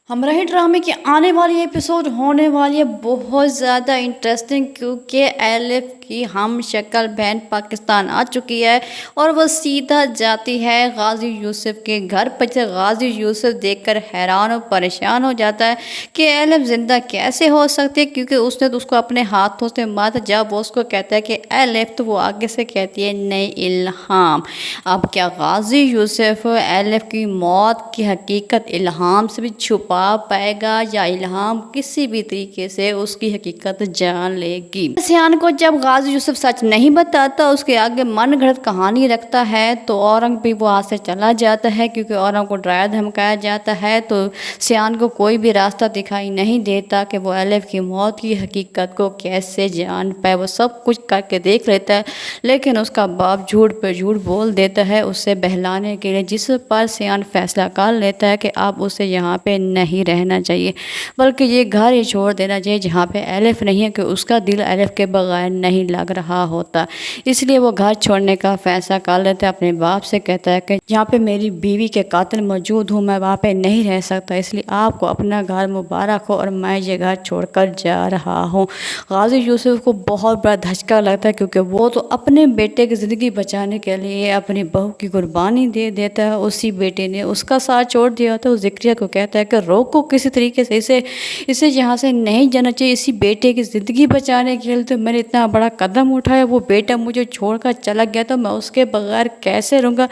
हमराही ड्रामे की आने वाली एपिसोड होने वाली है बहुत ज़्यादा इंटरेस्टिंग, क्योंकि एलिफ की हम शक्ल बहन पाकिस्तान आ चुकी है और वह सीधा जाती है गाजी यूसुफ के घर पर। गाजी यूसुफ देखकर हैरान और परेशान हो जाता है कि एलिफ ज़िंदा कैसे हो सकती है, क्योंकि उसने तो उसको अपने हाथों से मारा। जब वो उसको कहता है कि एलिफ, तो वो आगे से कहती है नहीं इल्हाम। अब क्या गाजी यूसुफ एलिफ की मौत की हकीकत इल्हाम से भी छुपा पाएगा, या इल्हाम किसी भी तरीके से उसकी हकीकत जान लेगी। सियान को जब गाजी यूसुफ सच नहीं बताता, उसके आगे मन घड़त कहानी रखता है, तो औरंग भी वहाँ से चला जाता है, क्योंकि औरंग को डराया धमकाया जाता है। तो सियान को कोई भी रास्ता दिखाई नहीं देता कि वो एलिफ की मौत की हकीकत को कैसे जान पाए। वो सब कुछ करके देख लेता है, लेकिन उसका बाप झूठ पे झूठ बोल देता है उसे बहलाने के लिए, जिस पर सियान फैसला कर लेता है कि अब उसे यहाँ पे नहीं रहना चाहिए, बल्कि ये घर ही छोड़ देना चाहिए जहाँ पे एलिफ नहीं है, कि उसका दिल एलिफ के बगैर नहीं लग रहा होता। इसलिए वो घर छोड़ने का फैसला कर लेता है। अपने बाप से कहता है कि जहाँ पे मेरी बीवी के कातिल मौजूद हूँ, मैं वहाँ पे नहीं रह सकता, इसलिए आपको अपना घर मुबारक हो और मैं ये घर छोड़कर जा रहा हूँ। गाजी यूसुफ को बहुत बड़ा धचका लगता है, क्योंकि वो तो अपने बेटे की ज़िंदगी बचाने के लिए अपनी बहू की कुर्बानी दे देता है। उसी बेटे ने उसका साथ छोड़ दिया। तो ज़िक्रिया को कहता है कि रोको किसी तरीके से, इसे यहाँ से नहीं जाना चाहिए। इसी बेटे की ज़िंदगी बचाने के लिए तो मैंने इतना बड़ा कदम उठाया, वो बेटा मुझे छोड़कर चला गया, तो मैं उसके बगैर कैसे रहूँगा।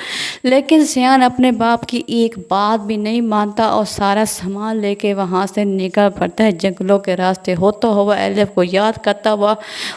लेकिन सियान अपने बाप की एक बात भी नहीं मानता और सारा सामान लेके वहाँ से निकल पड़ता है। जंगलों के रास्ते होता हुआ एलिफ को याद करता हुआ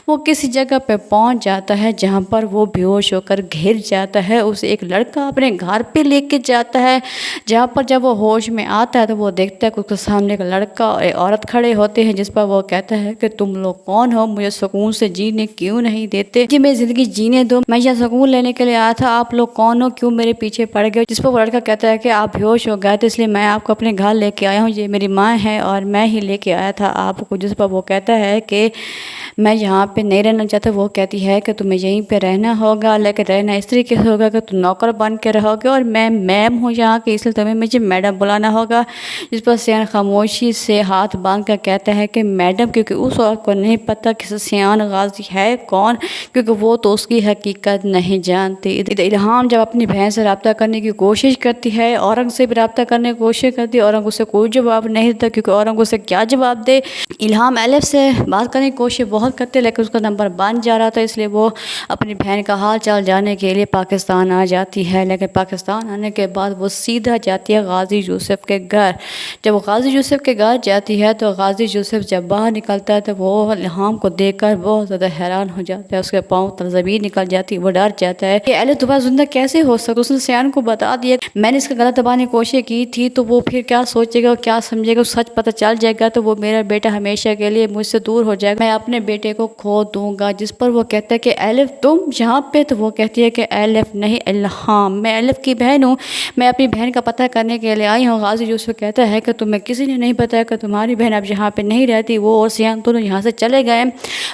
वो किसी जगह पे पहुँच जाता है, जहाँ पर वो बेहोश होकर गिर जाता है। उसे एक लड़का अपने घर पे लेके जाता है, जहाँ पर जब वो होश में आता है तो वो देखता है कि उसके सामने एक लड़का और एक औरत खड़े होते हैं, जिस पर वो कहता है कि तुम लोग कौन हो, मुझे सुकून से जीने क्यों नहीं देते, जी मेरी ज़िंदगी जीने दो, मैं यहाँ सुकून लेने के लिए आया था, आप लोग कौन हो, क्यों मेरे पीछे पड़ गए। जिस पर वो लड़का कहता है कि आप बेहोश हो गए, तो इसलिए मैं आपको अपने घर लेके आया हूँ, ये मेरी माँ है और मैं ही लेके आया था आपको। जिस पर वो कहता है कि मैं यहाँ पे नहीं रहना चाहता। वो कहती है कि तुम्हें यहीं पे रहना होगा, लेकिन रहना इस तरीके से होगा कि तुम नौकर बन के रहोगे, और मैं मैम हूँ यहाँ की, इसलिए तुम्हें मुझे मैडम बुलाना होगा। जिस पर सियान खामोशी से हाथ बांध कर कहता है कि मैडम, क्योंकि उस औरत को नहीं पता कि सियान गाजी है कौन, क्योंकि वो तो उसकी हकीकत नहीं जानती। इल्हाम जब अपनी बहन से रब्ता करने की कोशिश करती है, औरंग से भी रब्ता करने की कोशिश करती है, औरंग उसे कोई जवाब नहीं देता, क्योंकि औरंग उसे क्या जवाब दे। इल्हाम एलिफ से बात करने की कोशिश बहुत करते, लेकिन उसका नंबर बन जा रहा था, इसलिए वो अपनी बहन का हाल चाल जानने के लिए पाकिस्तान आ जाती है। लेकिन पाकिस्तान आने के बाद वो सीधा जाती है गाजी यूसुफ के घर। जब वो गाजी यूसुफ के घर जाती है, तो गाजी यूसुफ जब बाहर निकलता है, तो वो इल्हाम को देखकर बहुत ज़्यादा हैरान हो जाता है। उसके पाँव तल ज़मीन निकल जाती है, वो डर जाता है कि एलिफ दोबारा जिंदा कैसे हो सकता। उसने सियान को बता दिया मैंने इसका गला दबाने की कोशिश की थी, तो वो फिर क्या सोचेगा, क्या समझेगा, सच पता चल जाएगा, तो वो मेरा बेटा हमेशा के लिए मुझसे दूर हो जाएगा, मैं अपने बेटे को खो दूंगा। जिस पर वो कहता है कि एलिफ तुम यहाँ पे, तो वो कहती है कि एलिफ नहीं इल्हाम, मैं एलिफ की बहन हूँ, मैं अपनी बहन का पता करने के लिए आई हूँ। गाजी यूसुफ कहता है कि तुम्हें किसी ने नहीं बताया कि तुम्हारी बहन अब यहाँ पे नहीं रहती, वो और सियान दोनों यहाँ से चले गए।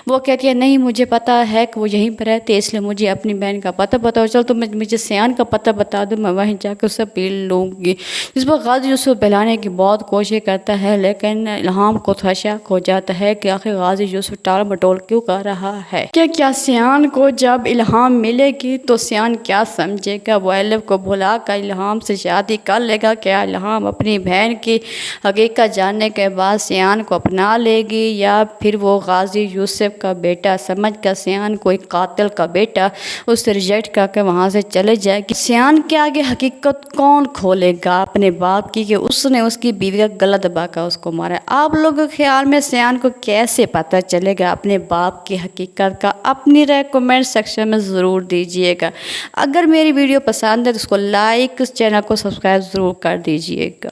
वो कहती है नहीं, मुझे पता है कि वो यहीं पर रहते, इसलिए मुझे अपनी बहन का पता बताओ। चल तुम मुझे सियान का पता बता दो, मैं वहीं जाकर उससे पी लूँगी। जिस पर गाजी यूसुफ बहलाने की बहुत कोशिश करता है, लेकिन इल्हाम को थोड़ा शक हो जाता है कि आखिर गाजी यूसुफ टाल मटोल क्यों कर रहा है। क्या सियान को जब इल्हाम मिलेगी तो सियान क्या समझेगा, वो एलिफ को भुला कर इल्हाम से शादी कर लेगा। क्या इल्हाम अपनी बहन की हकीकत जानने के बाद सियान को अपना लेगी, या फिर वो गाजी यूसुफ का बेटा समझ कर सियान को एक कातिल का बेटा उससे रिजेक्ट करके वहाँ से चले जाएगी। सियान के आगे हकीकत कौन खोलेगा अपने बाप की कि उसने उसकी बीवी का गला दबाकर उसको मारा। आप लोगों के ख्याल में सियान को कैसे पता चलेगा अपने बाप की हकीकत का? अपनी राय कमेंट सेक्शन में ज़रूर दीजिएगा। अगर मेरी वीडियो पसंद है तो उसको लाइक, चैनल को सब्सक्राइब ज़रूर कर दीजिएगा।